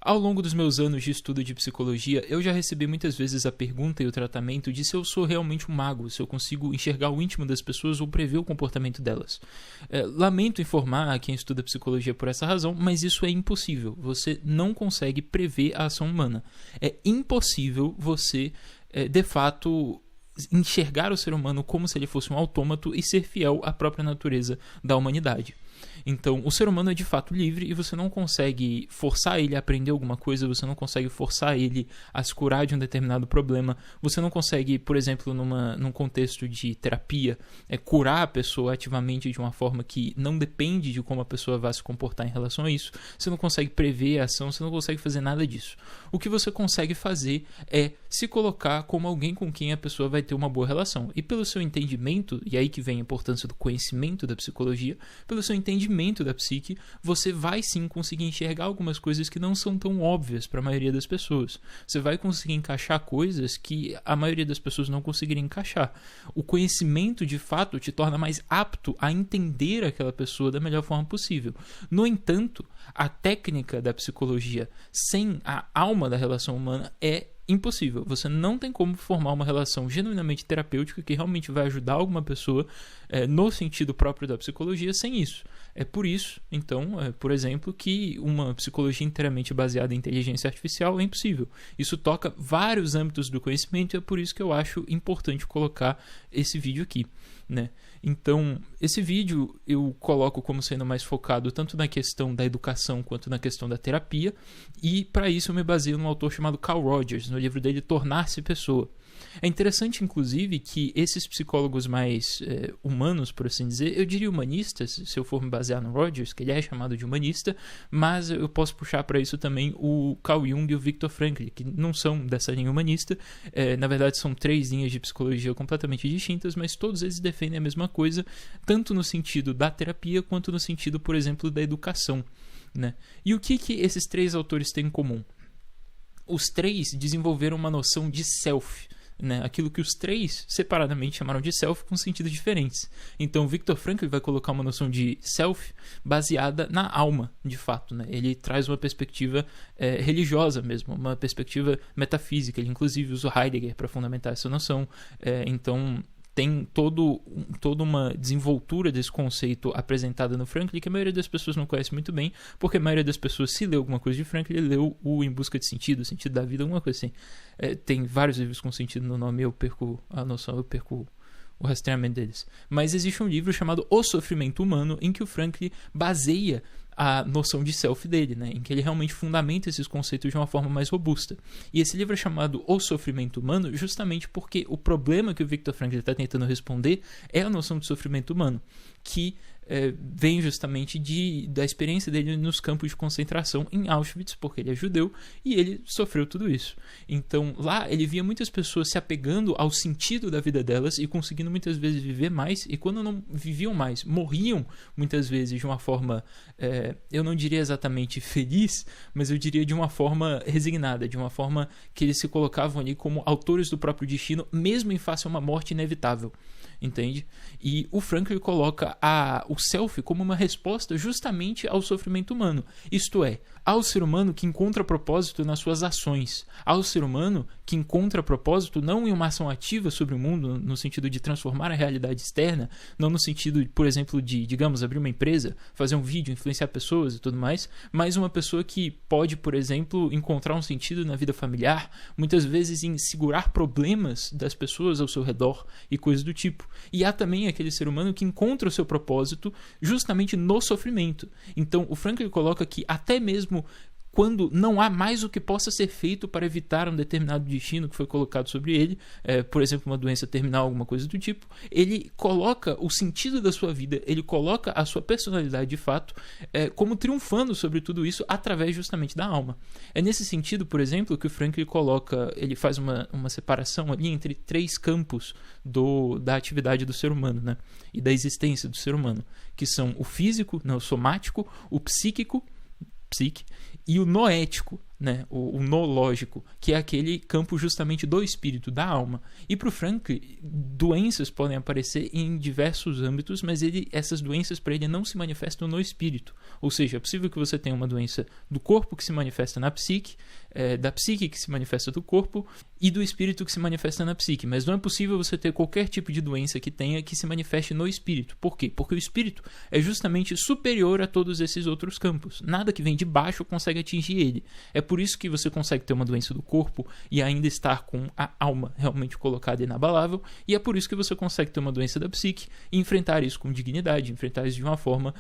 Ao longo dos meus anos de estudo de psicologia, eu já recebi muitas vezes a pergunta e o tratamento de se eu sou realmente um mago, se eu consigo enxergar o íntimo das pessoas ou prever o comportamento delas. Lamento informar a quem estuda psicologia por essa razão, mas isso é impossível. Você não consegue prever a ação humana. É impossível você, de fato, enxergar o ser humano como se ele fosse um autômato e ser fiel à própria natureza da humanidade. Então, o ser humano é de fato livre e você não consegue forçar ele a aprender alguma coisa, você não consegue forçar ele a se curar de um determinado problema, você não consegue, por exemplo, num contexto de terapia, curar a pessoa ativamente de uma forma que não depende de como a pessoa vai se comportar em relação a isso, você não consegue prever a ação, você não consegue fazer nada disso. O que você consegue fazer é se colocar como alguém com quem a pessoa vai ter uma boa relação. E pelo seu entendimento, e aí que vem a importância do conhecimento da psicologia, pelo seu entendimento da psique, você vai sim conseguir enxergar algumas coisas que não são tão óbvias para a maioria das pessoas. Você vai conseguir encaixar coisas que a maioria das pessoas não conseguiria encaixar. O conhecimento, de fato, te torna mais apto a entender aquela pessoa da melhor forma possível. No entanto, a técnica da psicologia sem a alma da relação humana é impossível. Você não tem como formar uma relação genuinamente terapêutica que realmente vai ajudar alguma pessoa no sentido próprio da psicologia sem isso. É por isso, então, por exemplo, que uma psicologia inteiramente baseada em inteligência artificial é impossível. Isso toca vários âmbitos do conhecimento e é por isso que eu acho importante colocar esse vídeo aqui, né? Então, esse vídeo eu coloco como sendo mais focado tanto na questão da educação quanto na questão da terapia, e para isso eu me baseio num autor chamado Carl Rogers, no livro dele Tornar-se Pessoa. É interessante, inclusive, que esses psicólogos mais humanos, por assim dizer, eu diria humanistas, se eu for me basear no Rogers, que ele é chamado de humanista, mas eu posso puxar para isso também o Carl Jung e o Viktor Frankl, que não são dessa linha humanista. Na verdade, são 3 linhas de psicologia completamente distintas, mas todos eles defendem a mesma coisa, tanto no sentido da terapia, quanto no sentido, por exemplo, da educação, né? E o que esses 3 autores têm em comum? Os 3 desenvolveram uma noção de self, né? Aquilo que os 3 separadamente chamaram de self com sentidos diferentes. Então, Viktor Frankl vai colocar uma noção de self baseada na alma, de fato, né? Ele traz uma perspectiva religiosa mesmo, uma perspectiva metafísica. Ele, inclusive, usa Heidegger para fundamentar essa noção. Então, tem toda uma desenvoltura desse conceito apresentada no Frankl que a maioria das pessoas não conhece muito bem, porque a maioria das pessoas, se leu alguma coisa de Frankl, leu o Em Busca de Sentido, o Sentido da Vida, alguma coisa assim. Tem vários livros com sentido no nome, eu perco a noção, eu perco o rastreamento deles. Mas existe um livro chamado O Sofrimento Humano, em que o Frankl baseia a noção de self dele, né? Em que ele realmente fundamenta esses conceitos de uma forma mais robusta. E esse livro é chamado O Sofrimento Humano justamente porque o problema que o Viktor Frankl está tentando responder é a noção de sofrimento humano, que vem justamente da experiência dele nos campos de concentração em Auschwitz, porque ele é judeu e ele sofreu tudo isso. Então lá ele via muitas pessoas se apegando ao sentido da vida delas e conseguindo muitas vezes viver mais, e quando não viviam mais, morriam muitas vezes de uma forma, eu não diria exatamente feliz, mas eu diria de uma forma resignada, de uma forma que eles se colocavam ali como autores do próprio destino, mesmo em face a uma morte inevitável. Entende? E o Frankl coloca o self como uma resposta justamente ao sofrimento humano, isto é, ao ser humano que encontra propósito nas suas ações, ao ser humano que encontra propósito não em uma ação ativa sobre o mundo, no sentido de transformar a realidade externa, não no sentido, por exemplo, de, digamos, abrir uma empresa, fazer um vídeo, influenciar pessoas e tudo mais, mas uma pessoa que pode, por exemplo, encontrar um sentido na vida familiar, muitas vezes em segurar problemas das pessoas ao seu redor e coisas do tipo. E há também aquele ser humano que encontra o seu propósito justamente no sofrimento. Então, o Frankl coloca que até mesmo quando não há mais o que possa ser feito para evitar um determinado destino que foi colocado sobre ele, por exemplo, uma doença terminal, alguma coisa do tipo, ele coloca o sentido da sua vida, ele coloca a sua personalidade de fato como triunfando sobre tudo isso através justamente da alma. É nesse sentido, por exemplo, que o Frankl coloca, ele faz uma separação ali entre 3 campos da atividade do ser humano, né? E da existência do ser humano, que são o físico, o somático, o psíquico, psique, e o noético, né? O noológico, que é aquele campo justamente do espírito, da alma. E para o Frankl, doenças podem aparecer em diversos âmbitos, mas essas doenças para ele não se manifestam no espírito. Ou seja, é possível que você tenha uma doença do corpo que se manifesta na psique, da psique que se manifesta do corpo e do espírito que se manifesta na psique, mas não é possível você ter qualquer tipo de doença que tenha que se manifeste no espírito. Por quê? Porque o espírito é justamente superior a todos esses outros campos. Nada que vem de baixo consegue atingir ele. É por isso que você consegue ter uma doença do corpo e ainda estar com a alma realmente colocada inabalável, e é por isso que você consegue ter uma doença da psique e enfrentar isso com dignidade, enfrentar isso de uma forma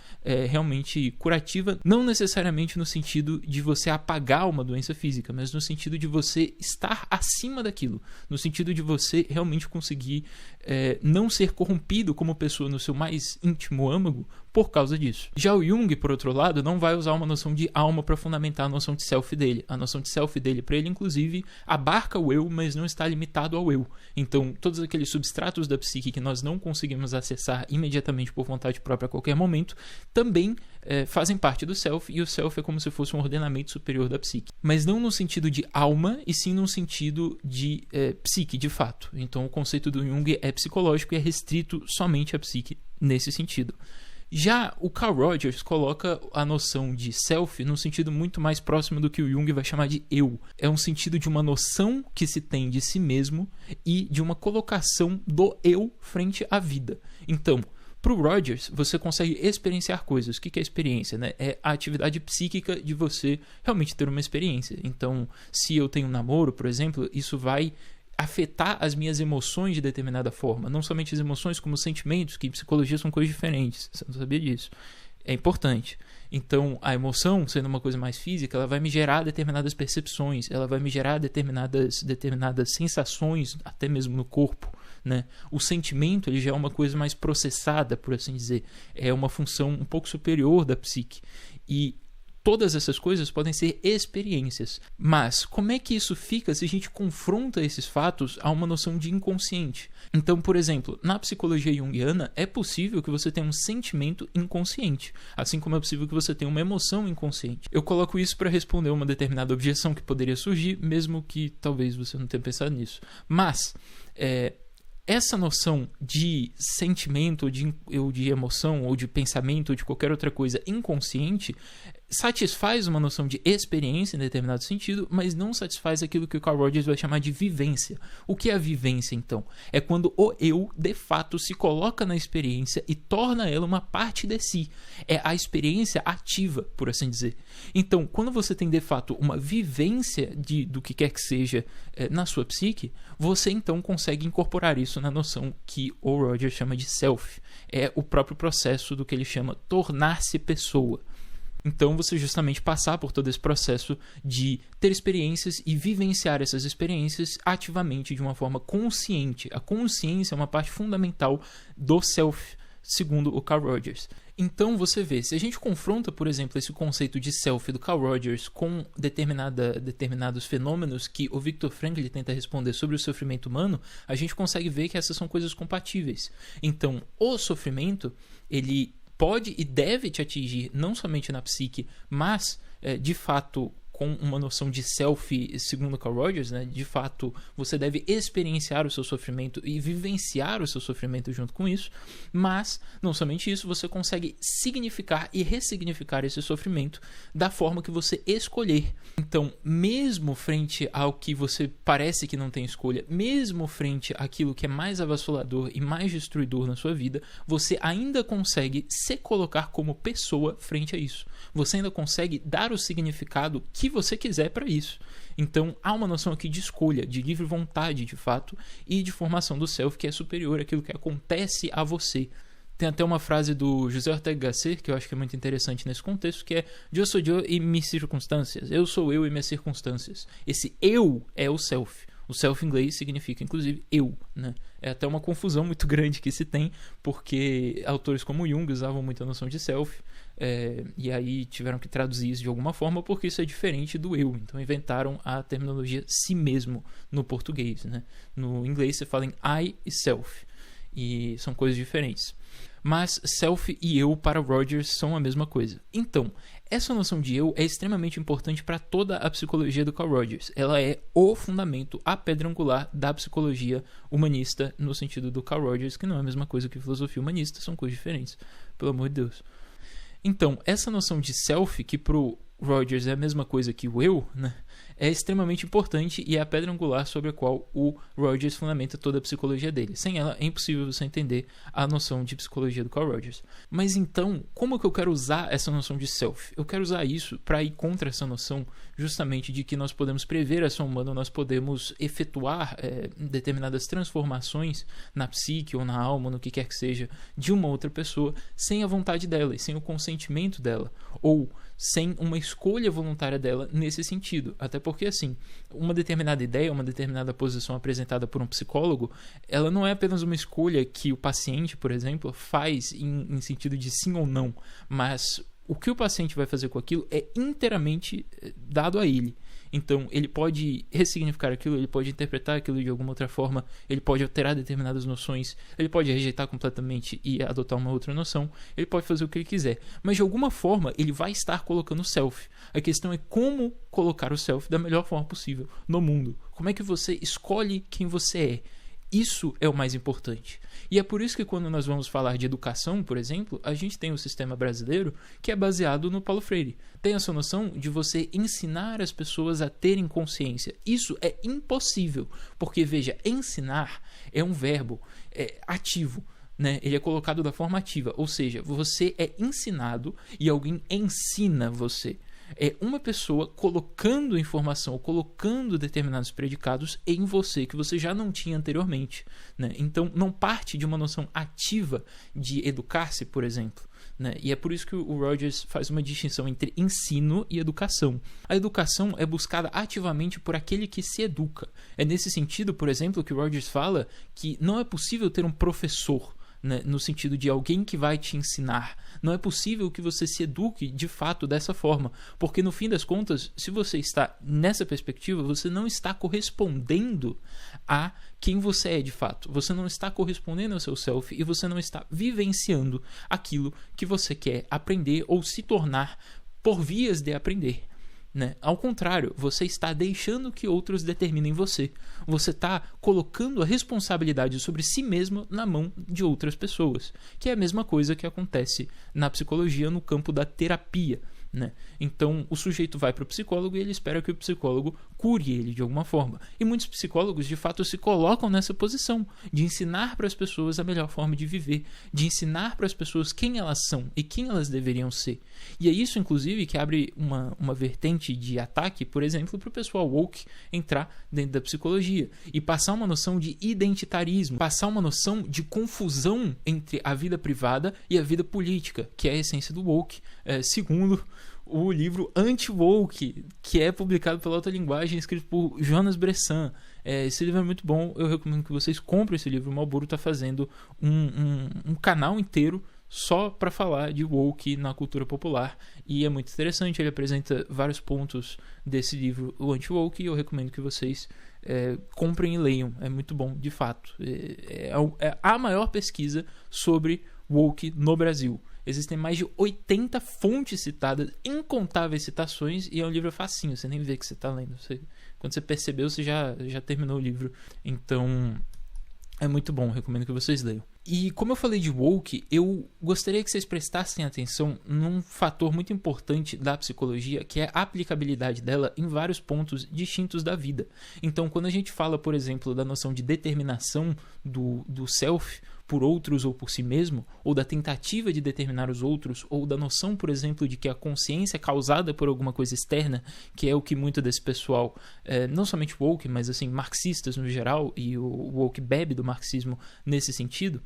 realmente curativa, não necessariamente no sentido de você apagar uma doença física, mas no sentido de você estar acima daquilo, no sentido de você realmente conseguir não ser corrompido como pessoa no seu mais íntimo âmago por causa disso. Já o Jung, por outro lado, não vai usar uma noção de alma para fundamentar a noção de self dele. A noção de self dele, para ele, inclusive, abarca o eu, mas não está limitado ao eu. Então, todos aqueles substratos da psique que nós não conseguimos acessar imediatamente por vontade própria a qualquer momento, também fazem parte do self, e o self é como se fosse um ordenamento superior da psique. Mas não no sentido de alma, e sim no sentido de psique, de fato. Então, o conceito do Jung é psicológico e é restrito somente à psique nesse sentido. Já o Carl Rogers coloca a noção de self num sentido muito mais próximo do que o Jung vai chamar de eu. É um sentido de uma noção que se tem de si mesmo e de uma colocação do eu frente à vida. Então, para o Rogers, você consegue experienciar coisas. O que é experiência, né? É a atividade psíquica de você realmente ter uma experiência. Então, se eu tenho um namoro, por exemplo, isso vai afetar as minhas emoções de determinada forma. Não somente as emoções, como os sentimentos, que em psicologia são coisas diferentes. Você não sabia disso. É importante. Então, a emoção, sendo uma coisa mais física, ela vai me gerar determinadas percepções, ela vai me gerar determinadas sensações, até mesmo no corpo, né? O sentimento, ele já é uma coisa mais processada, por assim dizer. É uma função um pouco superior da psique. E todas essas coisas podem ser experiências. Mas como é que isso fica se a gente confronta esses fatos a uma noção de inconsciente? Então, por exemplo, na psicologia junguiana, é possível que você tenha um sentimento inconsciente, assim como é possível que você tenha uma emoção inconsciente. Eu coloco isso para responder uma determinada objeção que poderia surgir, mesmo que talvez você não tenha pensado nisso. Mas essa noção de sentimento, ou de emoção, ou de pensamento, ou de qualquer outra coisa inconsciente, satisfaz uma noção de experiência em determinado sentido, mas não satisfaz aquilo que o Carl Rogers vai chamar de vivência. O que é a vivência, então? É quando o eu, de fato, se coloca na experiência e torna ela uma parte de si. É a experiência ativa, por assim dizer. Então, quando você tem, de fato, uma vivência do que quer que seja na sua psique, você, então, consegue incorporar isso na noção que o Rogers chama de self. É o próprio processo do que ele chama tornar-se pessoa. Então, você justamente passar por todo esse processo de ter experiências e vivenciar essas experiências ativamente, de uma forma consciente. A consciência é uma parte fundamental do self, segundo o Carl Rogers. Então, você vê, se a gente confronta, por exemplo, esse conceito de self do Carl Rogers com determinados fenômenos que o Viktor Frankl tenta responder sobre o sofrimento humano, a gente consegue ver que essas são coisas compatíveis. Então, o sofrimento, ele pode e deve te atingir não somente na psique, mas, de fato, com uma noção de self, segundo Carl Rogers, né? De fato, você deve experienciar o seu sofrimento e vivenciar o seu sofrimento junto com isso, mas, não somente isso, você consegue significar e ressignificar esse sofrimento da forma que você escolher. Então, mesmo frente ao que você parece que não tem escolha, mesmo frente àquilo que é mais avassalador e mais destruidor na sua vida, você ainda consegue se colocar como pessoa frente a isso. Você ainda consegue dar o significado que você quiser para isso. Então, há uma noção aqui de escolha, de livre vontade, de fato, e de formação do self que é superior àquilo que acontece a você. Tem até uma frase do José Ortega Gasset, que eu acho que é muito interessante nesse contexto, que é "Eu sou eu e minhas circunstâncias". Eu sou eu e minhas circunstâncias. Esse eu é o self. O self em inglês significa, inclusive, eu, né? É até uma confusão muito grande que se tem, porque autores como Jung usavam muito a noção de self, e aí tiveram que traduzir isso de alguma forma, porque isso é diferente do eu. Então inventaram a terminologia si mesmo no português, né? No inglês você fala em I e self, e são coisas diferentes. Mas self e eu para Rogers são a mesma coisa. Então, Essa noção de eu é extremamente importante para toda a psicologia do Carl Rogers. Ela é o fundamento, a pedra angular da psicologia humanista, no sentido do Carl Rogers, que não é a mesma coisa que filosofia humanista, são coisas diferentes, pelo amor de Deus. Então, essa noção de self, que pro Rogers é a mesma coisa que o eu, né, é extremamente importante e é a pedra angular sobre a qual o Rogers fundamenta toda a psicologia dele. Sem ela, é impossível você entender a noção de psicologia do Carl Rogers. Mas então, como que eu quero usar essa noção de self? Eu quero usar isso para ir contra essa noção justamente de que nós podemos prever a ação humana, nós podemos efetuar determinadas transformações na psique ou na alma, no que quer que seja, de uma outra pessoa, sem a vontade dela e sem o consentimento dela, ou sem uma escolha voluntária dela nesse sentido. Até porque, assim, uma determinada ideia, uma determinada posição apresentada por um psicólogo, ela não é apenas uma escolha que o paciente, por exemplo, faz em sentido de sim ou não, mas o que o paciente vai fazer com aquilo é inteiramente dado a ele. Então, ele pode ressignificar aquilo, ele pode interpretar aquilo de alguma outra forma, ele pode alterar determinadas noções, ele pode rejeitar completamente e adotar uma outra noção, ele pode fazer o que ele quiser. Mas, de alguma forma, ele vai estar colocando o self. A questão é como colocar o self da melhor forma possível no mundo. Como é que você escolhe quem você é? Isso é o mais importante. E é por isso que quando nós vamos falar de educação, por exemplo, a gente tem o sistema brasileiro que é baseado no Paulo Freire. Tem essa noção de você ensinar as pessoas a terem consciência. Isso é impossível, porque, veja, ensinar é um verbo ativo. Né? Ele é colocado da forma ativa, ou seja, você é ensinado e alguém ensina você. É uma pessoa colocando informação ou colocando determinados predicados em você que você já não tinha anteriormente, né? Então não parte de uma noção ativa de educar-se, por exemplo, né? E é por isso que o Rogers faz uma distinção entre ensino e educação. A educação é buscada ativamente por aquele que se educa. É nesse sentido, por exemplo, que o Rogers fala que não é possível ter um professor, né, no sentido de alguém que vai te ensinar. Não é possível que você se eduque de fato dessa forma, porque no fim das contas, se você está nessa perspectiva, você não está correspondendo a quem você é de fato. Você não está correspondendo ao seu self e você não está vivenciando aquilo que você quer aprender ou se tornar por vias de aprender. Né? Ao contrário, você está deixando que outros determinem você. Você está colocando a responsabilidade sobre si mesmo na mão de outras pessoas, que é a mesma coisa que acontece na psicologia no campo da terapia. Né? Então o sujeito vai para o psicólogo e ele espera que o psicólogo cure ele de alguma forma. E muitos psicólogos de fato se colocam nessa posição de ensinar para as pessoas a melhor forma de viver, de ensinar para as pessoas quem elas são e quem elas deveriam ser. E é isso inclusive que abre uma vertente de ataque, por exemplo, para o pessoal woke entrar dentro da psicologia e passar uma noção de identitarismo, passar uma noção de confusão entre a vida privada e a vida política, que é a essência do woke, segundo o livro Anti-Woke, que é publicado pela Alta Linguagem, escrito por Jonas Bressan. Esse livro é muito bom, eu recomendo que vocês comprem esse livro. O Malboro está fazendo um canal inteiro só para falar de woke na cultura popular, e é muito interessante. Ele apresenta vários pontos desse livro, o Anti-Woke, e eu recomendo que vocês comprem e leiam. É muito bom, de fato. É a maior pesquisa sobre woke no Brasil. Existem mais de 80 fontes citadas, incontáveis citações, e é um livro facinho, você nem vê que você está lendo. Quando você percebeu, você já terminou o livro. Então, é muito bom, recomendo que vocês leiam. E como eu falei de woke, eu gostaria que vocês prestassem atenção num fator muito importante da psicologia, que é a aplicabilidade dela em vários pontos distintos da vida. Então, quando a gente fala, por exemplo, da noção de determinação do self por outros ou por si mesmo, ou da tentativa de determinar os outros, ou da noção, por exemplo, de que a consciência é causada por alguma coisa externa, que é o que muito desse pessoal, não somente woke, mas assim, marxistas no geral, e o woke bebe do marxismo nesse sentido,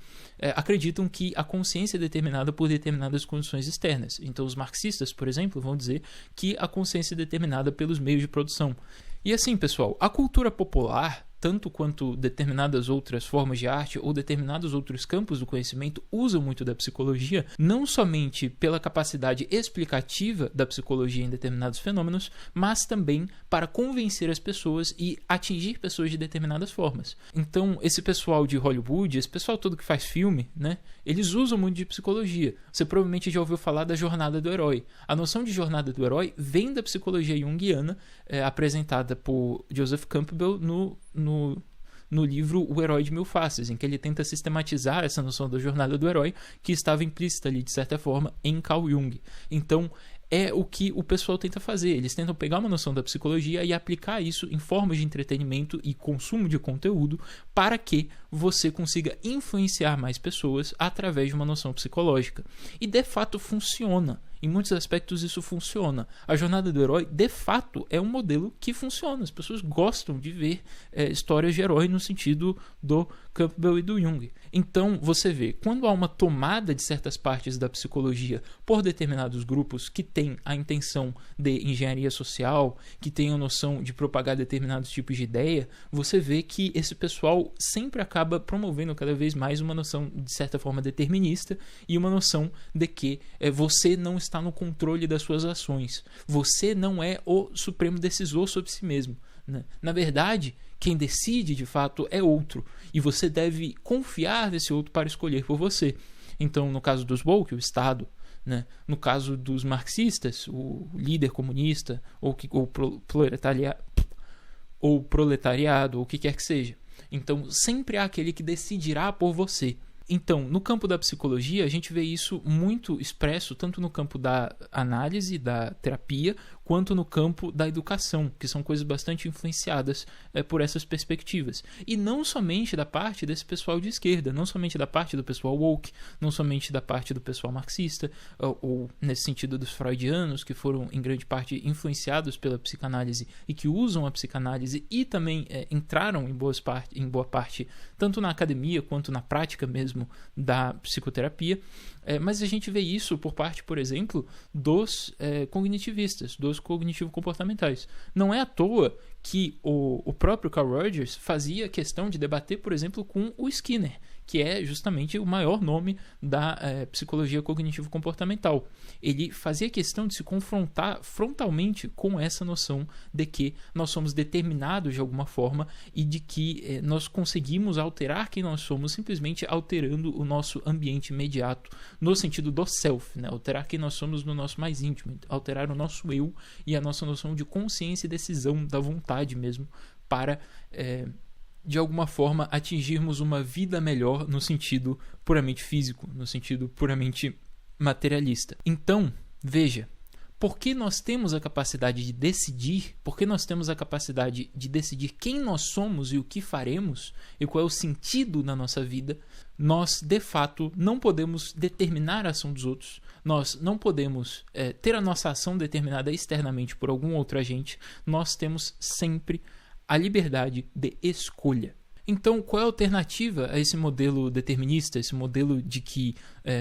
acreditam que a consciência é determinada por determinadas condições externas. Então os marxistas, por exemplo, vão dizer que a consciência é determinada pelos meios de produção. E assim, pessoal, a cultura popular tanto quanto determinadas outras formas de arte ou determinados outros campos do conhecimento usam muito da psicologia, não somente pela capacidade explicativa da psicologia em determinados fenômenos, mas também para convencer as pessoas e atingir pessoas de determinadas formas. Então, esse pessoal de Hollywood, esse pessoal todo que faz filme, né, eles usam muito de psicologia. Você provavelmente já ouviu falar da jornada do herói. A noção de jornada do herói vem da psicologia junguiana, apresentada por Joseph Campbell no livro O Herói de Mil Faces, em que ele tenta sistematizar essa noção da jornada do herói que estava implícita ali, de certa forma, em Carl Jung. Então, é o que o pessoal tenta fazer. Eles tentam pegar uma noção da psicologia e aplicar isso em formas de entretenimento e consumo de conteúdo para que você consiga influenciar mais pessoas através de uma noção psicológica. E, de fato, funciona. Em muitos aspectos isso funciona. A jornada do herói, de fato, é um modelo que funciona. As pessoas gostam de ver histórias de herói no sentido do Campbell e do Jung. Então, você vê, quando há uma tomada de certas partes da psicologia por determinados grupos que têm a intenção de engenharia social, que têm a noção de propagar determinados tipos de ideia, você vê que esse pessoal sempre acaba promovendo cada vez mais uma noção, de certa forma, determinista e uma noção de que você não está no controle das suas ações. Você não é o supremo decisor sobre si mesmo, né? Na verdade, quem decide de fato é outro, e você deve confiar nesse outro para escolher por você. Então, no caso dos woke, o Estado, né? No caso dos marxistas, o líder comunista, ou proletariado, ou o que quer que seja. Então, sempre há aquele que decidirá por você. Então, no campo da psicologia, a gente vê isso muito expresso, tanto no campo da análise, da terapia, quanto no campo da educação, que são coisas bastante influenciadas por essas perspectivas. E não somente da parte desse pessoal de esquerda, não somente da parte do pessoal woke, não somente da parte do pessoal marxista, ou nesse sentido dos freudianos, que foram em grande parte influenciados pela psicanálise e que usam a psicanálise e também entraram em boa parte, tanto na academia quanto na prática mesmo da psicoterapia. Mas a gente vê isso por parte, por exemplo, dos cognitivistas, dos cognitivo-comportamentais. Não é à toa que o próprio Carl Rogers fazia questão de debater, por exemplo, com o Skinner, que é justamente o maior nome da psicologia cognitivo-comportamental. Ele fazia questão de se confrontar frontalmente com essa noção de que nós somos determinados de alguma forma e de que nós conseguimos alterar quem nós somos simplesmente alterando o nosso ambiente imediato, no sentido do self, né? Alterar quem nós somos no nosso mais íntimo, alterar o nosso eu e a nossa noção de consciência e decisão, da vontade mesmo, para de alguma forma atingirmos uma vida melhor no sentido puramente físico, no sentido puramente materialista. Então, veja, porque nós temos a capacidade de decidir, porque nós temos a capacidade de decidir quem nós somos e o que faremos, e qual é o sentido na nossa vida, nós, de fato, não podemos determinar a ação dos outros, nós não podemos ter a nossa ação determinada externamente por algum outro agente, nós temos sempre a liberdade de escolha. Então, qual é a alternativa a esse modelo determinista, esse modelo de que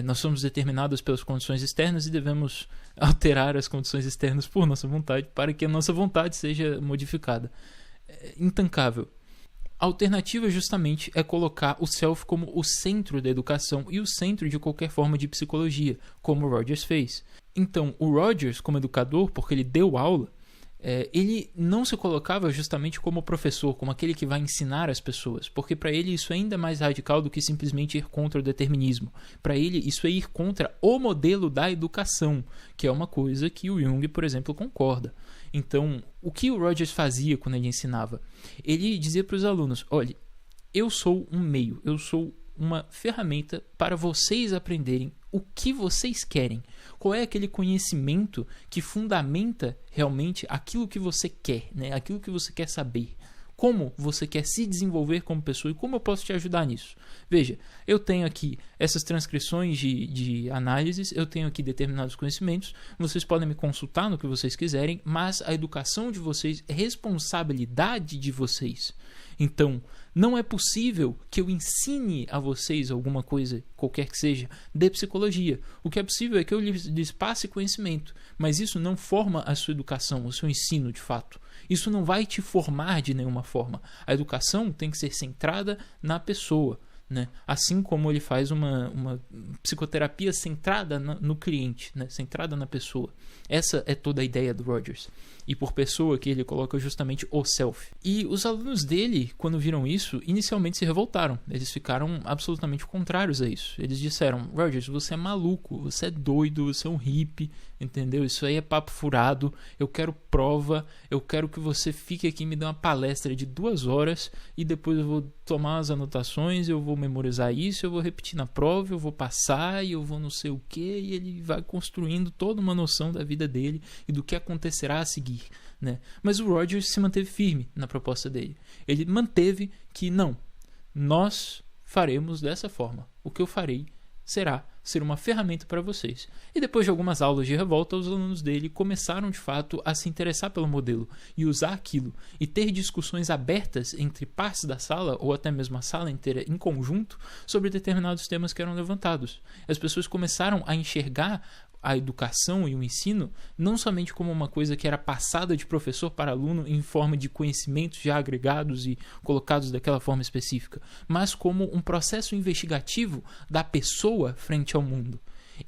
nós somos determinados pelas condições externas e devemos alterar as condições externas por nossa vontade para que a nossa vontade seja modificada? Intancável. A alternativa justamente é colocar o self como o centro da educação e o centro de qualquer forma de psicologia, como o Rogers fez. Então, o Rogers, como educador, porque ele deu aula, ele não se colocava justamente como professor, como aquele que vai ensinar as pessoas, porque para ele isso é ainda mais radical do que simplesmente ir contra o determinismo. Para ele isso é ir contra o modelo da educação, que é uma coisa que o Jung, por exemplo, concorda. Então, o que o Rogers fazia quando ele ensinava? Ele dizia para os alunos: olha, eu sou um meio, eu sou uma ferramenta para vocês aprenderem o que vocês querem. Qual é aquele conhecimento que fundamenta realmente aquilo que você quer, né? Aquilo que você quer saber. Como você quer se desenvolver como pessoa e como eu posso te ajudar nisso? Veja, eu tenho aqui essas transcrições de análises, eu tenho aqui determinados conhecimentos, vocês podem me consultar no que vocês quiserem, mas a educação de vocês é responsabilidade de vocês. Então, não é possível que eu ensine a vocês alguma coisa, qualquer que seja, de psicologia. O que é possível é que eu lhes passe conhecimento, mas isso não forma a sua educação, o seu ensino de fato. Isso não vai te formar de nenhuma forma. A educação tem que ser centrada na pessoa, né? Assim como ele faz uma psicoterapia centrada no cliente, né? Centrada na pessoa. Essa é toda a ideia do Rogers. E por pessoa que ele coloca justamente o self. E os alunos dele, quando viram isso, inicialmente se revoltaram. Eles ficaram absolutamente contrários a isso. Eles disseram: Rogers, você é maluco, você é doido, você é um hippie, entendeu? Isso aí é papo furado, eu quero prova, eu quero que você fique aqui e me dê uma palestra de 2 horas e depois eu vou tomar as anotações, eu vou memorizar isso, eu vou repetir na prova, eu vou passar e eu vou não sei o que, e ele vai construindo toda uma noção da vida dele e do que acontecerá a seguir, né? Mas o Rogers se manteve firme na proposta dele. Ele manteve que não, nós faremos dessa forma. O que eu farei será ser uma ferramenta para vocês. E depois de algumas aulas de revolta, os alunos dele começaram de fato a se interessar pelo modelo e usar aquilo e ter discussões abertas entre partes da sala ou até mesmo a sala inteira em conjunto sobre determinados temas que eram levantados. As pessoas começaram a enxergar a educação e o ensino não somente como uma coisa que era passada de professor para aluno em forma de conhecimentos já agregados e colocados daquela forma específica, mas como um processo investigativo da pessoa frente ao mundo.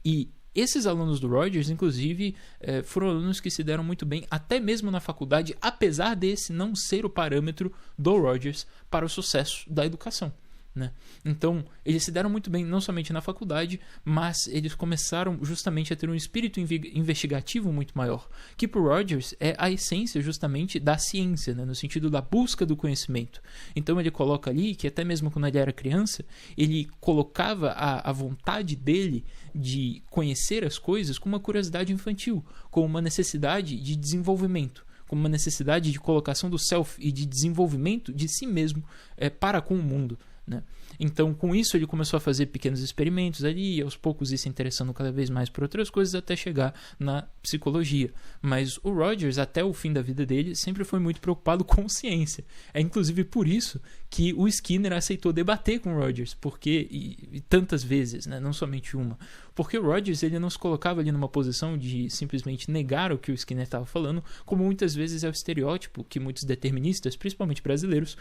E esses alunos do Rogers, inclusive, foram alunos que se deram muito bem, até mesmo na faculdade, apesar desse não ser o parâmetro do Rogers para o sucesso da educação, né? Então, eles se deram muito bem não somente na faculdade, mas eles começaram justamente a ter um espírito investigativo muito maior, que para o Rogers é a essência justamente da ciência, né? No sentido da busca do conhecimento. Então ele coloca ali que até mesmo quando ele era criança, ele colocava a vontade dele de conhecer as coisas com uma curiosidade infantil, com uma necessidade de desenvolvimento, como uma necessidade de colocação do self e de desenvolvimento de si mesmo para com o mundo, né? Então, com isso, ele começou a fazer pequenos experimentos ali e aos poucos ir se interessando cada vez mais por outras coisas até chegar na psicologia. Mas o Rogers, até o fim da vida dele, sempre foi muito preocupado com ciência. É inclusive por isso que o Skinner aceitou debater com o Rogers, porque, e tantas vezes, né? Não somente uma. Porque o Rogers ele não se colocava ali numa posição de simplesmente negar o que o Skinner estava falando, como muitas vezes é o estereótipo que muitos deterministas, principalmente brasileiros,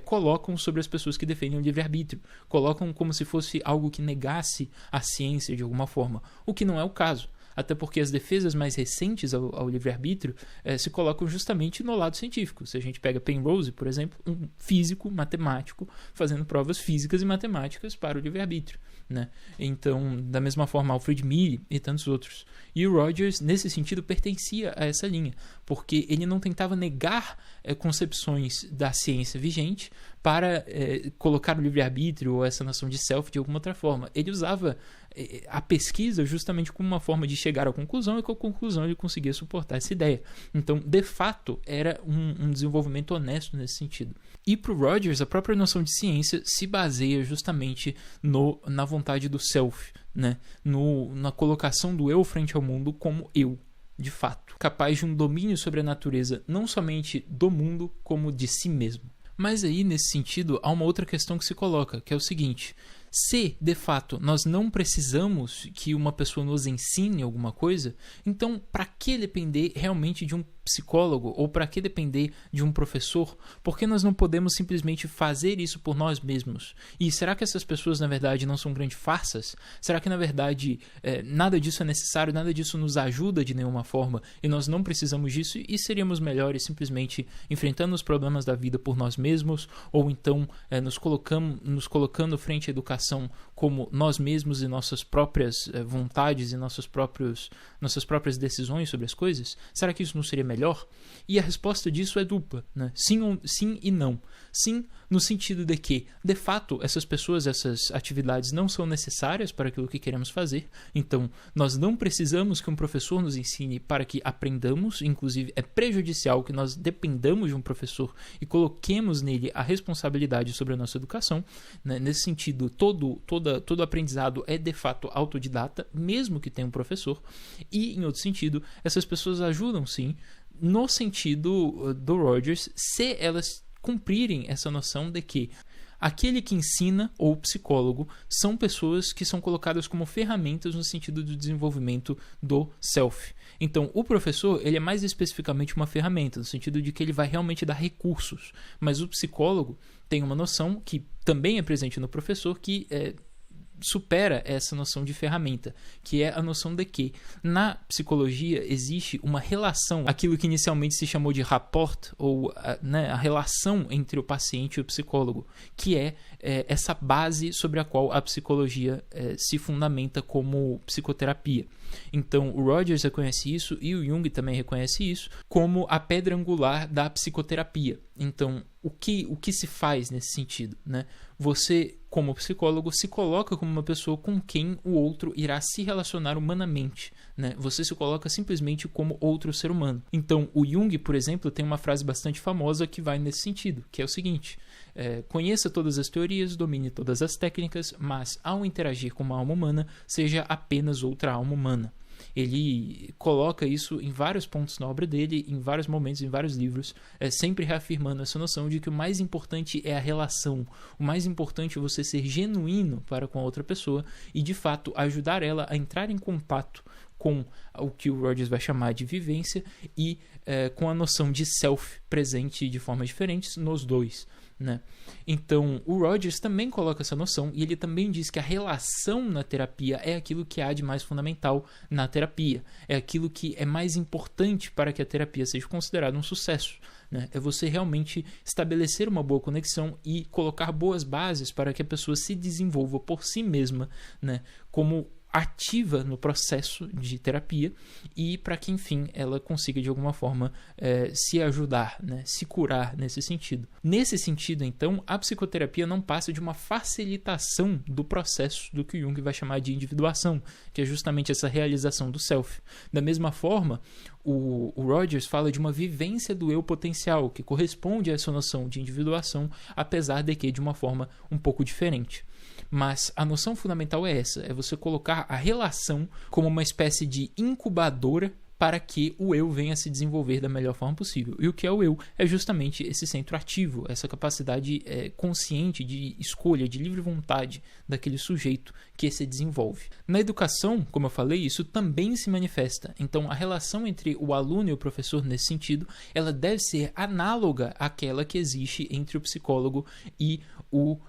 colocam sobre as pessoas que defendem o livre-arbítrio. Colocam como se fosse algo que negasse a ciência de alguma forma, o que não é o caso. Até porque as defesas mais recentes ao livre-arbítrio se colocam justamente no lado científico. Se a gente pega Penrose, por exemplo, um físico, matemático, fazendo provas físicas e matemáticas para o livre-arbítrio, né? Então, da mesma forma, Alfred Mealy e tantos outros. E o Rogers, nesse sentido, pertencia a essa linha, porque ele não tentava negar concepções da ciência vigente para colocar o livre-arbítrio ou essa noção de self de alguma outra forma. Ele usava a pesquisa justamente como uma forma de chegar à conclusão e com a conclusão ele conseguia suportar essa ideia. Então, de fato, era um desenvolvimento honesto nesse sentido. E para o Rogers, a própria noção de ciência se baseia justamente na vontade do self, né? Na colocação do eu frente ao mundo como eu, de fato, capaz de um domínio sobre a natureza, não somente do mundo, como de si mesmo. Mas aí, nesse sentido, há uma outra questão que se coloca, que é o seguinte: se, de fato, nós não precisamos que uma pessoa nos ensine alguma coisa, então para que depender realmente de um psicólogo ou para que depender de um professor? Por que nós não podemos simplesmente fazer isso por nós mesmos? E será que essas pessoas, na verdade, não são grandes farsas? Será que, na verdade, nada disso é necessário, nada disso nos ajuda de nenhuma forma e nós não precisamos disso e seríamos melhores simplesmente enfrentando os problemas da vida por nós mesmos ou então nos colocando frente à educação como nós mesmos e nossas próprias vontades e nossas próprias decisões sobre as coisas? Será que isso não seria melhor? E a resposta disso é dupla, né? Sim e não. Sim, no sentido de que, de fato, essas pessoas, essas atividades não são necessárias para aquilo que queremos fazer. Então, nós não precisamos que um professor nos ensine para que aprendamos. Inclusive, é prejudicial que nós dependamos de um professor e coloquemos nele a responsabilidade sobre a nossa educação, né? Nesse sentido, todo aprendizado é, de fato, autodidata, mesmo que tenha um professor. E, em outro sentido, essas pessoas ajudam, sim, no sentido do Rogers, se elas cumprirem essa noção de que aquele que ensina, ou psicólogo, são pessoas que são colocadas como ferramentas no sentido do desenvolvimento do self. Então, o professor, ele é mais especificamente uma ferramenta, no sentido de que ele vai realmente dar recursos. Mas o psicólogo tem uma noção que também é presente no professor, que supera essa noção de ferramenta, que é a noção de que na psicologia existe uma relação, aquilo que inicialmente se chamou de rapport, ou a relação entre o paciente e o psicólogo, que é essa base sobre a qual a psicologia se fundamenta como psicoterapia. Então, o Rogers reconhece isso e o Jung também reconhece isso como a pedra angular da psicoterapia. Então, o que se faz nesse sentido, né? Você, como psicólogo, se coloca como uma pessoa com quem o outro irá se relacionar humanamente, né? Você se coloca simplesmente como outro ser humano. Então, o Jung, por exemplo, tem uma frase bastante famosa que vai nesse sentido, que é o seguinte: conheça todas as teorias, domine todas as técnicas, mas ao interagir com uma alma humana, seja apenas outra alma humana. Ele coloca isso em vários pontos na obra dele, em vários momentos, em vários livros, sempre reafirmando essa noção de que o mais importante é a relação, o mais importante é você ser genuíno para com a outra pessoa e, de fato, ajudar ela a entrar em contato com o que o Rogers vai chamar de vivência e com a noção de self presente de formas diferentes nos dois, né? Então, o Rogers também coloca essa noção e ele também diz que a relação na terapia é aquilo que há de mais fundamental na terapia, é aquilo que é mais importante para que a terapia seja considerada um sucesso, né? É você realmente estabelecer uma boa conexão e colocar boas bases para que a pessoa se desenvolva por si mesma, né? Como ativa no processo de terapia e para que, enfim, ela consiga de alguma forma se ajudar, né? Se curar nesse sentido. Nesse sentido, então, a psicoterapia não passa de uma facilitação do processo do que Jung vai chamar de individuação, que é justamente essa realização do self. Da mesma forma, o Rogers fala de uma vivência do eu potencial, que corresponde a essa noção de individuação, apesar de que de uma forma um pouco diferente. Mas a noção fundamental é essa, é você colocar a relação como uma espécie de incubadora para que o eu venha a se desenvolver da melhor forma possível. E o que é o eu? É justamente esse centro ativo, essa capacidade consciente de escolha, de livre vontade daquele sujeito que se desenvolve. Na educação, como eu falei, isso também se manifesta. Então, a relação entre o aluno e o professor nesse sentido, ela deve ser análoga àquela que existe entre o psicólogo e o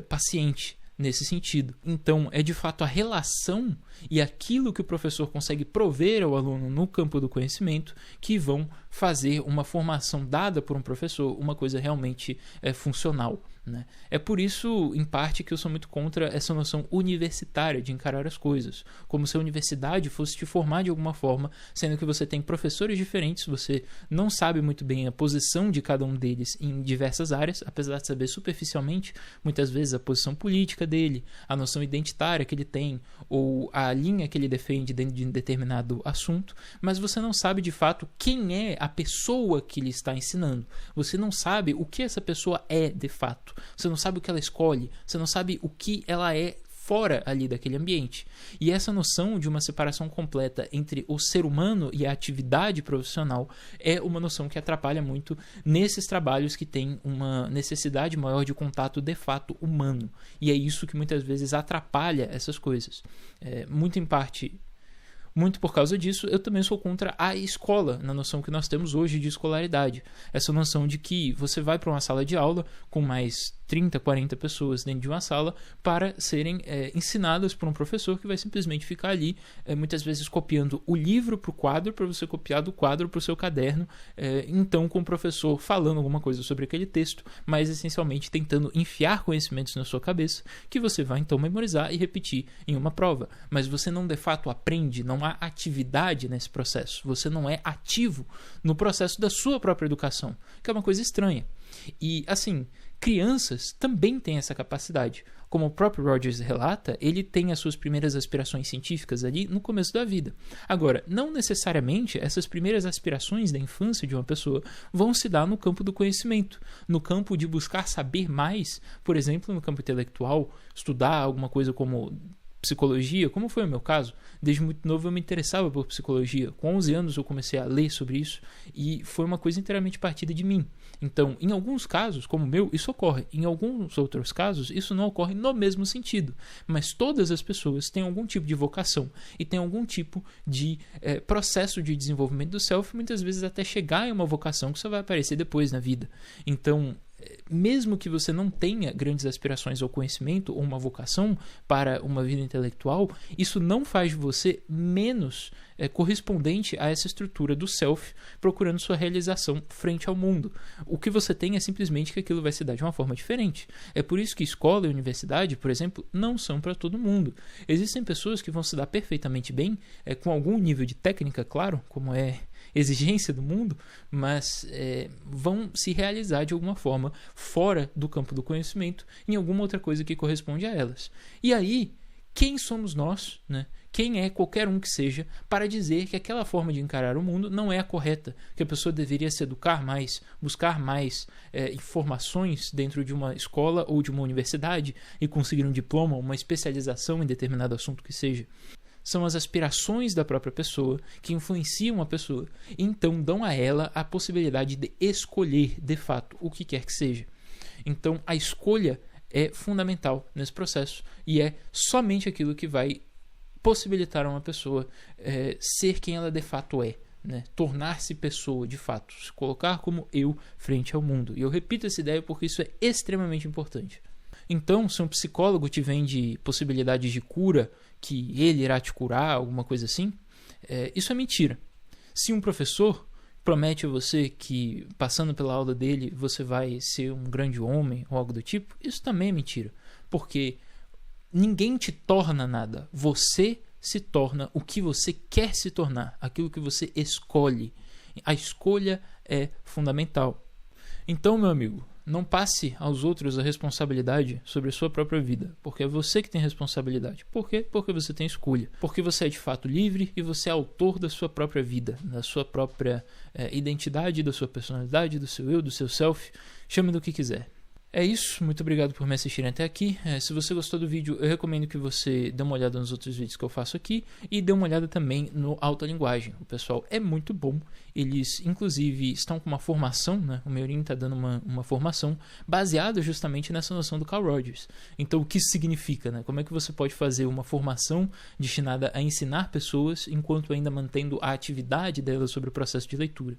paciente. Nesse sentido. Então, é de fato a relação e aquilo que o professor consegue prover ao aluno no campo do conhecimento que vão fazer uma formação dada por um professor uma coisa realmente funcional, né? É por isso, em parte, que eu sou muito contra essa noção universitária de encarar as coisas, como se a universidade fosse te formar de alguma forma, sendo que você tem professores diferentes, você não sabe muito bem a posição de cada um deles em diversas áreas, apesar de saber superficialmente, muitas vezes, a posição política dele, a noção identitária que ele tem, ou a linha que ele defende dentro de um determinado assunto, mas você não sabe de fato quem é a pessoa que lhe está ensinando. Você não sabe o que essa pessoa é de fato. Você não sabe o que ela escolhe. Você não sabe o que ela é fora ali daquele ambiente. E essa noção de uma separação completa entre o ser humano e a atividade profissional é uma noção que atrapalha muito nesses trabalhos que têm uma necessidade maior de contato de fato humano. E é isso que muitas vezes atrapalha essas coisas. Muito por causa disso, eu também sou contra a escola, na noção que nós temos hoje de escolaridade. Essa noção de que você vai para uma sala de aula com mais 30, 40 pessoas dentro de uma sala para serem ensinadas por um professor que vai simplesmente ficar ali, muitas vezes copiando o livro para o quadro, para você copiar do quadro para o seu caderno, então com o professor falando alguma coisa sobre aquele texto, mas essencialmente tentando enfiar conhecimentos na sua cabeça, que você vai então memorizar e repetir em uma prova. Mas você não de fato aprende, não há atividade nesse processo, você não é ativo no processo da sua própria educação, que é uma coisa estranha. E assim, crianças também têm essa capacidade. Como o próprio Rogers relata, ele tem as suas primeiras aspirações científicas ali no começo da vida. Agora, não necessariamente essas primeiras aspirações da infância de uma pessoa vão se dar no campo do conhecimento, no campo de buscar saber mais, por exemplo, no campo intelectual, estudar alguma coisa como psicologia, como foi o meu caso. Desde muito novo eu me interessava por psicologia. Com 11 anos eu comecei a ler sobre isso e foi uma coisa inteiramente partida de mim. Então, em alguns casos, como o meu, isso ocorre. Em alguns outros casos, isso não ocorre no mesmo sentido. Mas todas as pessoas têm algum tipo de vocação e têm algum tipo de processo de desenvolvimento do self, muitas vezes até chegar em uma vocação que só vai aparecer depois na vida. Então, mesmo que você não tenha grandes aspirações ao conhecimento ou uma vocação para uma vida intelectual, isso não faz de você menos correspondente a essa estrutura do self, procurando sua realização frente ao mundo. O que você tem é simplesmente que aquilo vai se dar de uma forma diferente. É por isso que escola e universidade, por exemplo, não são para todo mundo. Existem pessoas que vão se dar perfeitamente bem, com algum nível de técnica, claro, como é exigência do mundo, mas vão se realizar de alguma forma fora do campo do conhecimento, em alguma outra coisa que corresponde a elas. E aí, quem somos nós, né? Quem é qualquer um que seja, para dizer que aquela forma de encarar o mundo não é a correta, que a pessoa deveria se educar mais, buscar mais informações dentro de uma escola ou de uma universidade e conseguir um diploma, uma especialização em determinado assunto que seja. São as aspirações da própria pessoa que influenciam a pessoa e então dão a ela a possibilidade de escolher, de fato, o que quer que seja. Então, a escolha é fundamental nesse processo e é somente aquilo que vai possibilitar a uma pessoa ser quem ela de fato é, né? Tornar-se pessoa de fato, se colocar como eu frente ao mundo. E eu repito essa ideia porque isso é extremamente importante. Então, se um psicólogo te vende possibilidades de cura, que ele irá te curar, alguma coisa assim, isso é mentira. Se um professor promete a você que, passando pela aula dele, você vai ser um grande homem ou algo do tipo, isso também é mentira. Porque ninguém te torna nada. Você se torna o que você quer se tornar, aquilo que você escolhe. A escolha é fundamental. Então, meu amigo, não passe aos outros a responsabilidade sobre a sua própria vida, porque é você que tem responsabilidade. Por quê? Porque você tem escolha. Porque você é de fato livre e você é autor da sua própria vida, da sua própria identidade, da sua personalidade, do seu eu, do seu self. Chame do que quiser. É isso, muito obrigado por me assistirem até aqui. Se você gostou do vídeo, eu recomendo que você dê uma olhada nos outros vídeos que eu faço aqui e dê uma olhada também no Alta Linguagem. O pessoal é muito bom, eles inclusive estão com uma formação, né? O Meurin está dando uma formação baseada justamente nessa noção do Carl Rogers. Então, o que isso significa, né? Como é que você pode fazer uma formação destinada a ensinar pessoas enquanto ainda mantendo a atividade delas sobre o processo de leitura?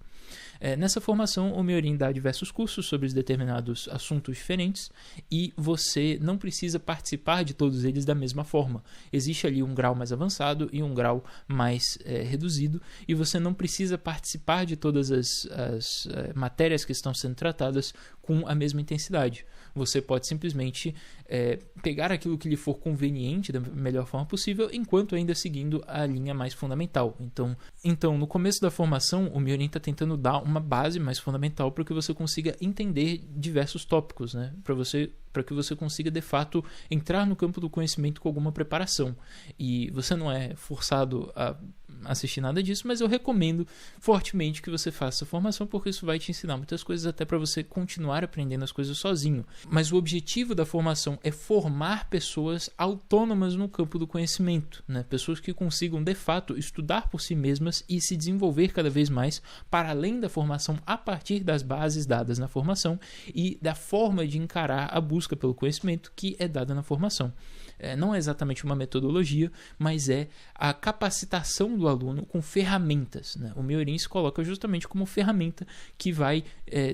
Nessa formação, o Meurin dá diversos cursos sobre determinados assuntos diferentes e você não precisa participar de todos eles da mesma forma. Existe ali um grau mais avançado e um grau mais reduzido e você não precisa participar de todas as matérias que estão sendo tratadas com a mesma intensidade. Você pode simplesmente pegar aquilo que lhe for conveniente da melhor forma possível, enquanto ainda seguindo a linha mais fundamental. Então no começo da formação, o Meurin está tentando dar uma base mais fundamental para que você consiga entender diversos tópicos, né? Para que você consiga, de fato, entrar no campo do conhecimento com alguma preparação. E você não é forçado a assistir nada disso, mas eu recomendo fortemente que você faça a formação, porque isso vai te ensinar muitas coisas, até para você continuar aprendendo as coisas sozinho. Mas o objetivo da formação é formar pessoas autônomas no campo do conhecimento, né? Pessoas que consigam, de fato, estudar por si mesmas e se desenvolver cada vez mais para além da formação, a partir das bases dadas na formação e da forma de encarar a busca pelo conhecimento que é dada na formação. Não é exatamente uma metodologia, mas é a capacitação do aluno com ferramentas, né? O Meurin se coloca justamente como ferramenta que vai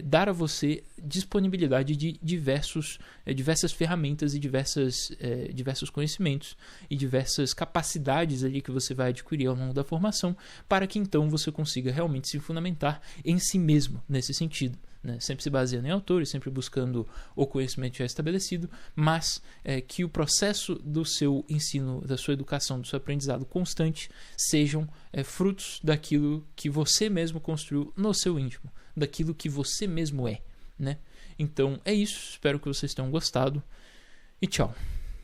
dar a você disponibilidade de diversas ferramentas e diversos conhecimentos e diversas capacidades ali que você vai adquirir ao longo da formação, para que então você consiga realmente se fundamentar em si mesmo nesse sentido, né? Sempre se baseando em autores, sempre buscando o conhecimento já estabelecido, mas que o processo do seu ensino, da sua educação, do seu aprendizado constante sejam frutos daquilo que você mesmo construiu no seu íntimo, daquilo que você mesmo é, né? Então é isso, espero que vocês tenham gostado e tchau.